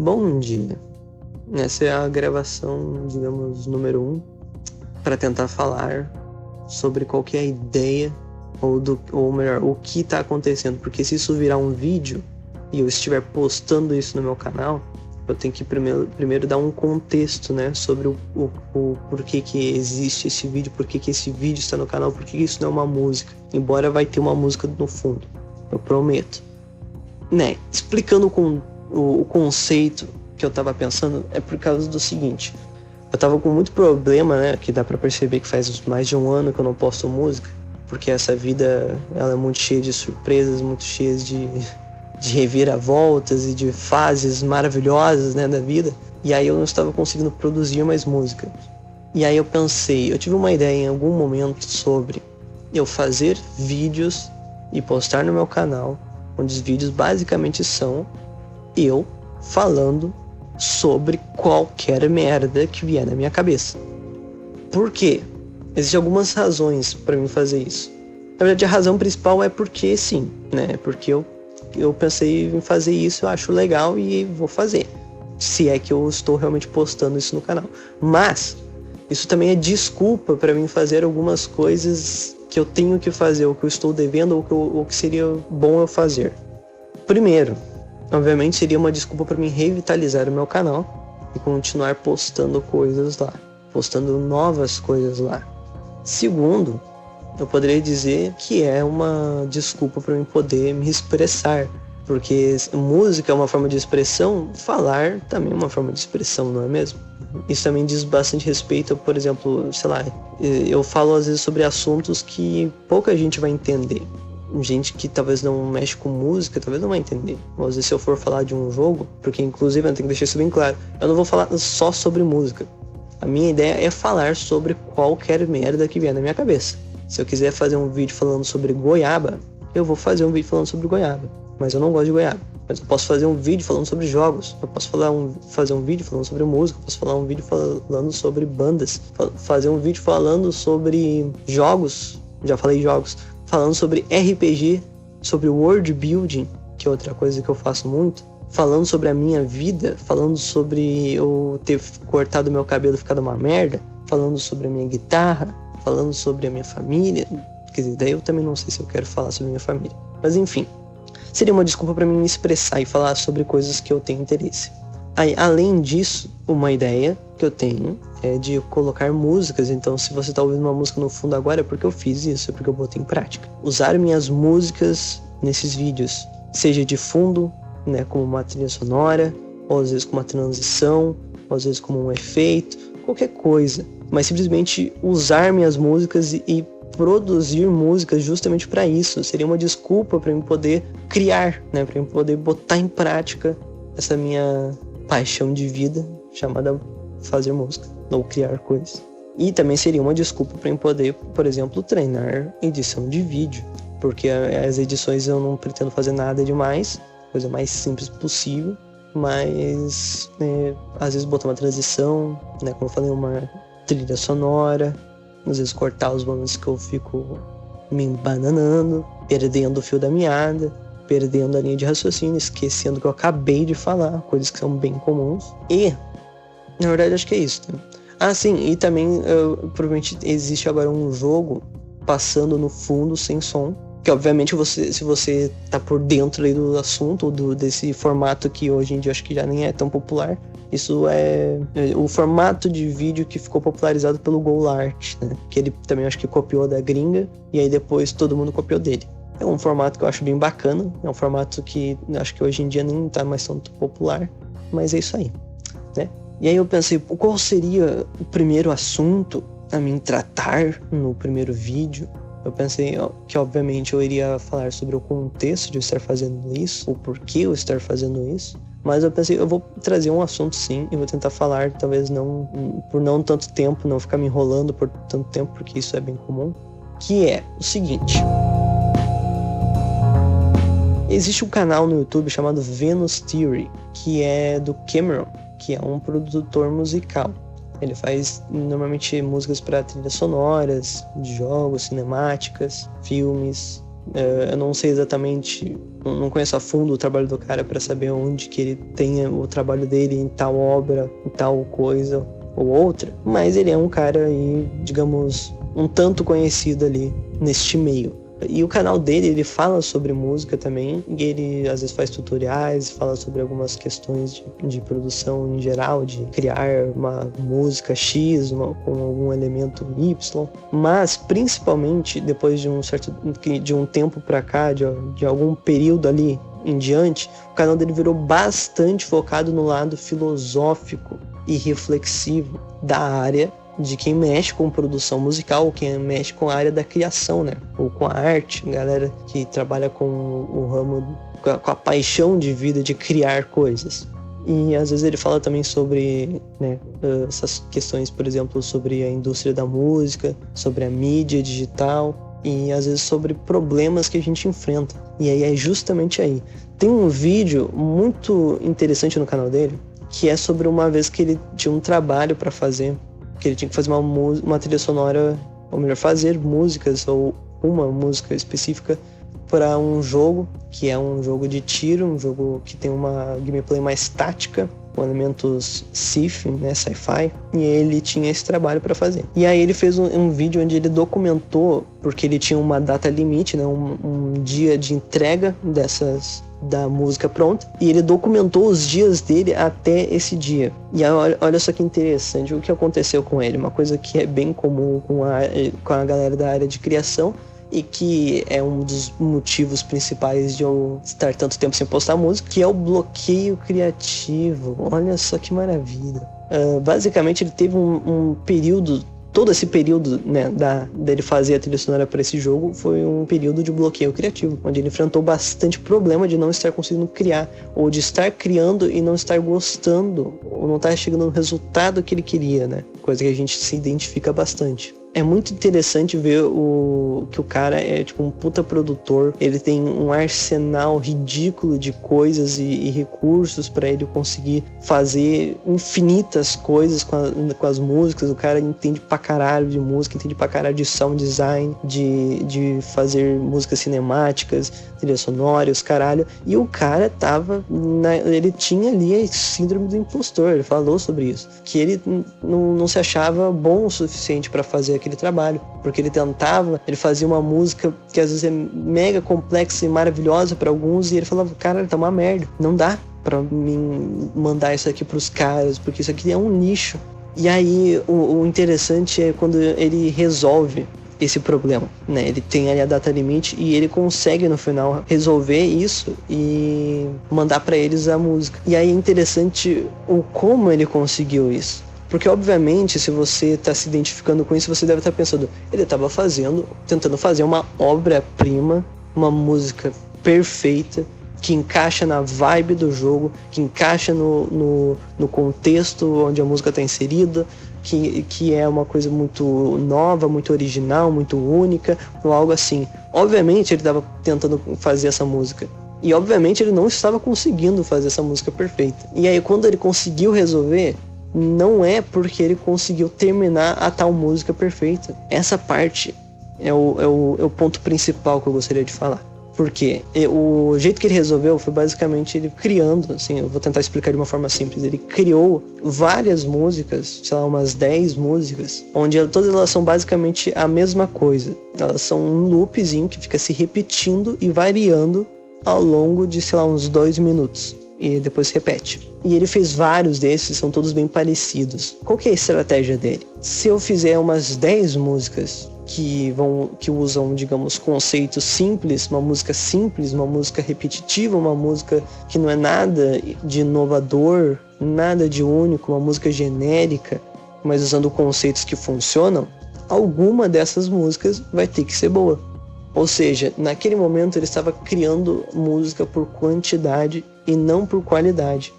Bom dia. Essa é a gravação, digamos, número 1, para tentar falar sobre qual que é a ideia, ou melhor, o que está acontecendo. Porque se isso virar um vídeo e eu estiver postando isso no meu canal, eu tenho que primeiro dar um contexto, né, sobre o porquê que existe esse vídeo, porquê que esse vídeo está no canal, porquê que isso não é uma música. Embora vai ter uma música no fundo, eu prometo. Né, explicando o conceito que eu tava pensando, é por causa do seguinte: eu tava com muito problema, né, que dá pra perceber que faz mais de um ano que eu não posto música, porque essa vida, ela é muito cheia de surpresas, muito cheia de reviravoltas e de fases maravilhosas, né, da vida, e aí eu não estava conseguindo produzir mais música. E aí eu tive uma ideia em algum momento sobre eu fazer vídeos e postar no meu canal, onde os vídeos basicamente são eu falando sobre qualquer merda que vier na minha cabeça. Por quê? Existem algumas razões para mim fazer isso. Na verdade, a razão principal é porque sim, né? Porque eu pensei em fazer isso, eu acho legal e vou fazer. Se é que eu estou realmente postando isso no canal. Mas isso também é desculpa para mim fazer algumas coisas que eu tenho que fazer, ou que eu estou devendo, ou que seria bom eu fazer. Primeiro, obviamente seria uma desculpa para mim revitalizar o meu canal e continuar postando coisas lá, postando novas coisas lá. Segundo, eu poderia dizer que é uma desculpa para mim poder me expressar, porque música é uma forma de expressão, falar também é uma forma de expressão, não é mesmo? Isso também diz bastante respeito, por exemplo, sei lá, eu falo às vezes sobre assuntos que pouca gente vai entender. Gente que talvez não mexe com música, talvez não vai entender. Às vezes se eu for falar de um jogo, porque inclusive eu tenho que deixar isso bem claro, eu não vou falar só sobre música. A minha ideia é falar sobre qualquer merda que vier na minha cabeça. Se eu quiser fazer um vídeo falando sobre goiaba, eu vou fazer um vídeo falando sobre goiaba. Mas eu não gosto de goiaba. Mas eu posso fazer um vídeo falando sobre jogos. Eu posso fazer um vídeo falando sobre música. Eu posso falar um vídeo falando sobre bandas. Fazer um vídeo falando sobre jogos. Já falei jogos. Falando sobre RPG, sobre world building, que é outra coisa que eu faço muito. Falando sobre a minha vida. Falando sobre eu ter cortado meu cabelo e ficado uma merda. Falando sobre a minha guitarra. Falando sobre a minha família. Quer dizer, daí eu também não sei se eu quero falar sobre a minha família. Mas enfim, seria uma desculpa para mim me expressar e falar sobre coisas que eu tenho interesse. Aí, além disso, uma ideia que eu tenho é de colocar músicas. Então, se você está ouvindo uma música no fundo agora, é porque eu fiz isso, é porque eu botei em prática. Usar minhas músicas nesses vídeos, seja de fundo, né, como uma trilha sonora, ou às vezes com uma transição, ou às vezes como um efeito, qualquer coisa. Mas simplesmente usar minhas músicas e produzir músicas justamente para isso. Seria uma desculpa para eu poder criar, né, para eu poder botar em prática essa minha paixão de vida chamada fazer música ou criar coisas. E também seria uma desculpa para eu poder, por exemplo, treinar edição de vídeo, porque as edições eu não pretendo fazer nada demais, coisa mais simples possível, mas às vezes botar uma transição, né, como eu falei, uma trilha sonora, às vezes cortar os momentos que eu fico me embananando, perdendo o fio da meada, perdendo a linha de raciocínio, esquecendo que eu acabei de falar, coisas que são bem comuns. E, na verdade, acho que é isso, né? Ah, sim, e também provavelmente existe agora um jogo passando no fundo sem som, que obviamente se você tá por dentro aí do assunto, desse formato que hoje em dia acho que já nem é tão popular. Isso é o formato de vídeo que ficou popularizado pelo Golart, né? Que ele também acho que copiou da gringa, e aí depois todo mundo copiou dele. É um formato que eu acho bem bacana, é um formato que acho que hoje em dia nem tá mais tanto popular, mas é isso aí, né? E aí eu pensei, qual seria o primeiro assunto a mim tratar no primeiro vídeo? Eu pensei que obviamente eu iria falar sobre o contexto de eu estar fazendo isso, o porquê eu estar fazendo isso. Mas eu pensei, eu vou trazer um assunto sim, e vou tentar falar, talvez não por não tanto tempo, não ficar me enrolando por tanto tempo, porque isso é bem comum. Que é o seguinte: existe um canal no YouTube chamado Venus Theory, que é do Cameron, que é um produtor musical. Ele faz normalmente músicas para trilhas sonoras, de jogos, cinemáticas, filmes, Eu não sei exatamente, não conheço a fundo o trabalho do cara para saber onde que ele tenha o trabalho dele em tal obra, em tal coisa ou outra, mas ele é um cara aí, digamos, um tanto conhecido ali neste meio. E o canal dele, ele fala sobre música também, e ele às vezes faz tutoriais, fala sobre algumas questões de produção em geral, de criar uma música X com algum elemento Y, mas principalmente depois de um tempo pra cá, de algum período ali em diante, o canal dele virou bastante focado no lado filosófico e reflexivo da área de quem mexe com produção musical, ou quem mexe com a área da criação, né? Ou com a arte, galera que trabalha com o ramo, com a paixão de vida de criar coisas. E às vezes ele fala também sobre, né, essas questões, por exemplo, sobre a indústria da música, sobre a mídia digital e às vezes sobre problemas que a gente enfrenta. E aí é justamente aí. Tem um vídeo muito interessante no canal dele, que é sobre uma vez que ele tinha um trabalho para fazer, que ele tinha que fazer uma trilha sonora, ou melhor, fazer músicas ou uma música específica para um jogo, que é um jogo de tiro, um jogo que tem uma gameplay mais tática, com elementos sci-fi, e ele tinha esse trabalho para fazer. E aí ele fez um vídeo onde ele documentou, porque ele tinha uma data limite, né, um dia de entrega da música pronta, e ele documentou os dias dele até esse dia. E aí, olha só que interessante o que aconteceu com ele, uma coisa que é bem comum com a galera da área de criação, e que é um dos motivos principais de eu estar tanto tempo sem postar música, que é o bloqueio criativo. Olha só que maravilha. Basicamente ele teve um período, todo esse período, né, dele fazer a trilha sonora para esse jogo foi um período de bloqueio criativo, onde ele enfrentou bastante problema de não estar conseguindo criar, ou de estar criando e não estar gostando, ou não estar chegando no resultado que ele queria, né? Coisa que a gente se identifica bastante. É muito interessante ver que o cara é tipo um puta produtor. Ele tem um arsenal ridículo de coisas e recursos para ele conseguir fazer infinitas coisas com as músicas. O cara entende pra caralho de música, entende pra caralho de sound design, de fazer músicas cinemáticas, trilhas sonoras, caralho. E o cara ele tinha ali a síndrome do impostor. Ele falou sobre isso, que ele não se achava bom o suficiente para fazer aquele trabalho, porque ele fazia uma música que às vezes é mega complexa e maravilhosa para alguns, e ele falava, cara, tá uma merda, não dá pra mim mandar isso aqui pros caras, porque isso aqui é um nicho. E aí o interessante é quando ele resolve esse problema, né? Ele tem ali a data limite e ele consegue no final resolver isso e mandar para eles a música. E aí é interessante o como ele conseguiu isso. Porque, obviamente, se você está se identificando com isso, você deve estar pensando, ele estava tentando fazer uma obra-prima, uma música perfeita, que encaixa na vibe do jogo, que encaixa no contexto onde a música está inserida, que é uma coisa muito nova, muito original, muito única, ou algo assim. Obviamente, ele estava tentando fazer essa música. E, obviamente, ele não estava conseguindo fazer essa música perfeita. E aí, quando ele conseguiu resolver, não é porque ele conseguiu terminar a tal música perfeita. Essa parte é o ponto principal que eu gostaria de falar. Porque o jeito que ele resolveu foi basicamente ele criando, assim, eu vou tentar explicar de uma forma simples. Ele criou várias músicas, sei lá, umas 10 músicas, onde todas elas são basicamente a mesma coisa. Elas são um loopzinho que fica se repetindo e variando ao longo de, sei lá, uns 2 minutos. E depois repete. E ele fez vários desses, são todos bem parecidos. Qual que é a estratégia dele? Se eu fizer umas 10 músicas que usam, digamos, conceitos simples, uma música repetitiva, uma música que não é nada de inovador, nada de único, uma música genérica, mas usando conceitos que funcionam, alguma dessas músicas vai ter que ser boa. Ou seja, naquele momento ele estava criando música por quantidade e não por qualidade.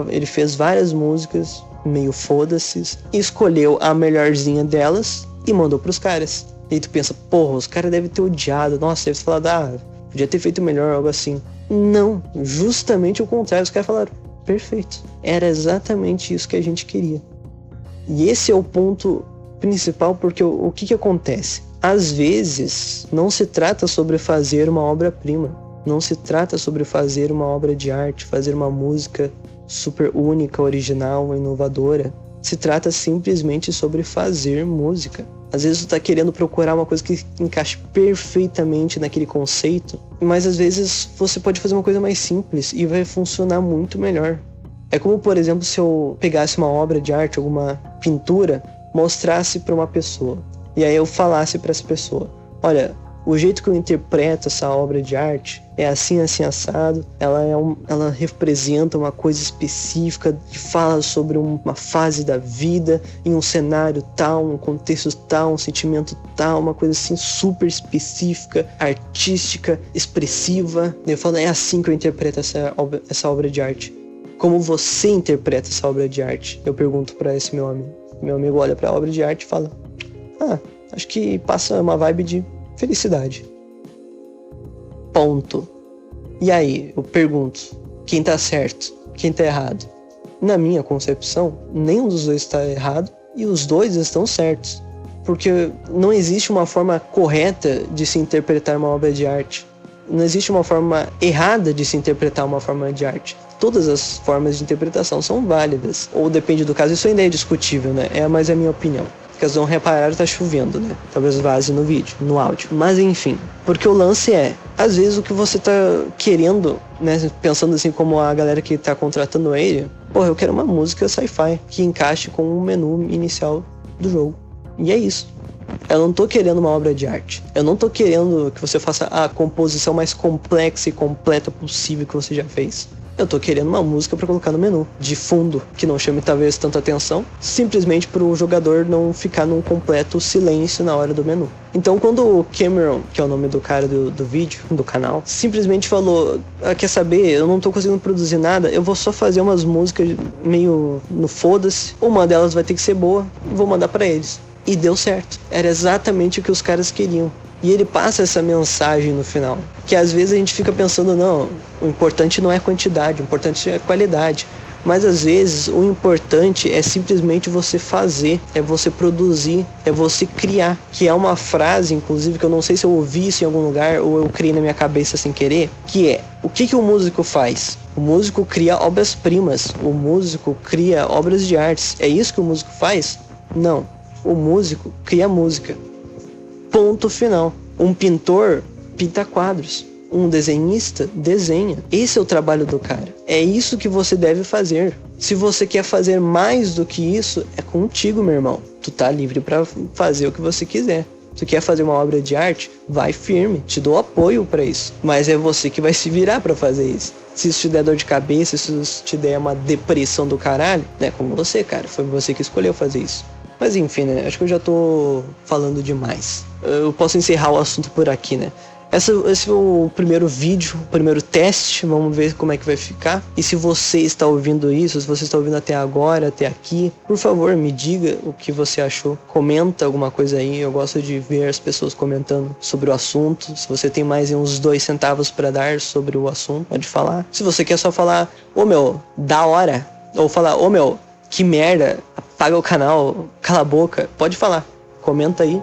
Ele fez várias músicas, meio foda-se, escolheu a melhorzinha delas e mandou pros caras. E aí tu pensa, porra, os caras devem ter odiado, nossa, deve ter falado, podia ter feito melhor, algo assim. Não, justamente o contrário, os caras falaram, perfeito, era exatamente isso que a gente queria. E esse é o ponto principal, porque o que acontece? às vezes, não se trata sobre fazer uma obra-prima. Não se trata sobre fazer uma obra de arte, fazer uma música super única, original, inovadora. Se trata simplesmente sobre fazer música. Às vezes tu tá querendo procurar uma coisa que encaixe perfeitamente naquele conceito, mas às vezes você pode fazer uma coisa mais simples e vai funcionar muito melhor. É como, por exemplo, se eu pegasse uma obra de arte, alguma pintura, mostrasse para uma pessoa. E aí eu falasse para essa pessoa: olha, o jeito que eu interpreto essa obra de arte é assim, assim, assado. Ela representa uma coisa específica que fala sobre uma fase da vida, em um cenário tal, um contexto tal, um sentimento tal, uma coisa assim super específica, artística, expressiva. Eu falo, é assim que eu interpreto essa obra de arte. Como você interpreta essa obra de arte? Eu pergunto para esse meu amigo. Meu amigo olha para a obra de arte e fala: acho que passa uma vibe de felicidade. Ponto. E aí, eu pergunto, quem tá certo? Quem tá errado? Na minha concepção, nenhum dos dois está errado e os dois estão certos. Porque não existe uma forma correta de se interpretar uma obra de arte. Não existe uma forma errada de se interpretar uma forma de arte. Todas as formas de interpretação são válidas. Ou depende do caso, isso ainda é discutível, né? Mas é a minha opinião. Caso não repararam, tá chovendo, né? Talvez vaze no vídeo, no áudio. Mas enfim, porque o lance é, às vezes o que você tá querendo, né? Pensando assim como a galera que tá contratando ele, porra, eu quero uma música sci-fi que encaixe com o menu inicial do jogo. E é isso. Eu não tô querendo uma obra de arte. Eu não tô querendo que você faça a composição mais complexa e completa possível que você já fez. Eu tô querendo uma música pra colocar no menu, de fundo, que não chame talvez tanta atenção, simplesmente pro jogador não ficar num completo silêncio na hora do menu. Então quando o Cameron, que é o nome do cara do vídeo, do canal, simplesmente falou: quer saber, eu não tô conseguindo produzir nada, eu vou só fazer umas músicas meio no foda-se, uma delas vai ter que ser boa, vou mandar pra eles. E deu certo. Era exatamente o que os caras queriam. E ele passa essa mensagem no final. Que às vezes a gente fica pensando, não, o importante não é quantidade, o importante é qualidade. Mas às vezes o importante é simplesmente você fazer, é você produzir, é você criar. Que é uma frase, inclusive, que eu não sei se eu ouvi isso em algum lugar ou eu criei na minha cabeça sem querer, que é: o que o músico faz? O músico cria obras-primas, o músico cria obras de artes. É isso que o músico faz? Não. O músico cria música. Ponto final. Um pintor pinta quadros. Um desenhista desenha. Esse é o trabalho do cara. É isso que você deve fazer. Se você quer fazer mais do que isso, é contigo, meu irmão. Tu tá livre pra fazer o que você quiser. Tu quer fazer uma obra de arte? Vai firme. Te dou apoio pra isso. Mas é você que vai se virar pra fazer isso. Se isso te der dor de cabeça, se isso te der uma depressão do caralho, é com você, cara. Foi você que escolheu fazer isso. Mas enfim, né? Acho que eu já tô falando demais. Eu posso encerrar o assunto por aqui, né? Esse é o primeiro vídeo, o primeiro teste. Vamos ver como é que vai ficar. E se você está ouvindo isso, se você está ouvindo até agora, até aqui, por favor, me diga o que você achou. Comenta alguma coisa aí. Eu gosto de ver as pessoas comentando sobre o assunto. Se você tem mais uns 2 centavos para dar sobre o assunto, pode falar. Se você quer só falar, ô meu, da hora. Ou falar, ô meu, que merda, apaga o canal, cala a boca, pode falar. Comenta aí.